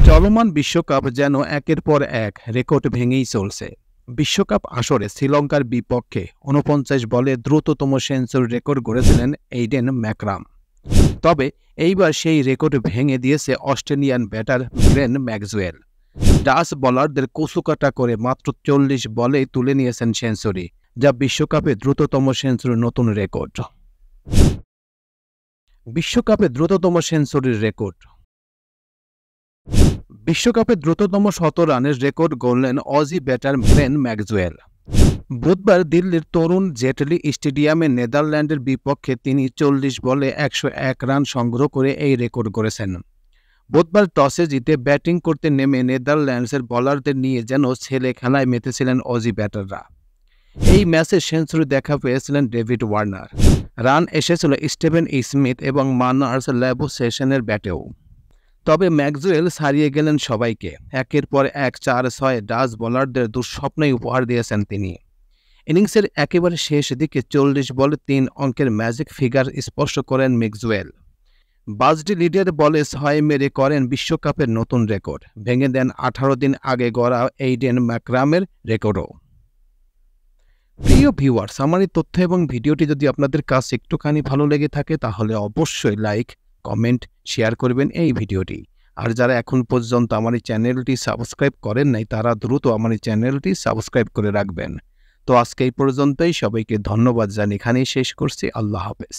চলমান বিশ্বকাপ যেন একের পর এক রেকর্ড ভেঙেই চলছে। বিশ্বকাপ আসরে শ্রীলঙ্কার বিপক্ষে ৪৯ বলে দ্রুততম সেঞ্চুরি রেকর্ড গড়েছিলেন এইডেন ম্যাকরাম। তবে এইবার সেই রেকর্ড ভেঙে দিয়েছে Australian batter Glenn Maxwell. Dutch বোলারদের কচুকাটা করে মাত্র ৪০ বলেই তুলে নিয়েছেন সেঞ্চুরি, যা বিশ্বকাপে দ্রুততম সেঞ্চুরির নতুন রেকর্ড। বিশ্বকাপে দ্রুততম সেঞ্চুরির রেকর্ড। বিশ্বকাপে দ্রুততম ১০০ রানের রেকর্ড গড়লেন অজি ব্যাটার গ্লেন ম্যাক্সওয়েল। বুধবার দিল্লির তরুণ জেটলি স্টেডিয়ামে নেদারল্যান্ডের বিপক্ষে তিনি ৪০ বলে ১০১ রান সংগ্রহ করে এই রেকর্ড গড়েছেন। বুধবার টসে জিতে ব্যাটিং করতে নেমে নেদারল্যান্ডসের বোলারদের নিয়ে যেন ছেলে খেলায় মেতেছিলেন অজি ব্যাটাররা। এই ম্যাচে সেঞ্চুরি দেখা পেয়েছিলেন ডেভিড ওয়ার্নার। রান এসেছিল স্টিভেন স্মিথ এবং মার্নাস ল্যাবুসেশনের ব্যাটেও। তবে ম্যাক্সওয়েল ছাড়িয়ে গেলেন সবাইকে। একের পর এক ৪-৬ ডাচ বোলারদের দুঃস্বপ্নই উপহার দিয়েছেন তিনি। ইনিংসের একেবারে শেষ দিকে ৪০ বলে ৩ অঙ্কের ম্যাজিক ফিগার স্পর্শ করেন ম্যাক্সওয়েল। বাজডি লিডের বলে ৬ মেরে করেন বিশ্বকাপের নতুন রেকর্ড, ভেঙে দেন ১৮ দিন আগে গড়া এইডেন ম্যাকরামের রেকর্ডও। প্রিয় ভিউয়ার্স, আমার এই তথ্য এবং ভিডিওটি যদি আপনাদের কাছে একটুখানি ভালো লেগে থাকে তাহলে অবশ্যই লাইক, কমেন্ট, শেয়ার করবেন এই ভিডিওটি। আর যারা এখন পর্যন্ত আমার এই চ্যানেলটি সাবস্ক্রাইব করেন নাই তারা দ্রুত আমার এই চ্যানেলটি সাবস্ক্রাইব করে রাখবেন। তো আজকে এই পর্যন্তই, সবাইকে ধন্যবাদ জানিয়ে এখানেই শেষ করছি। আল্লাহ হাফেজ।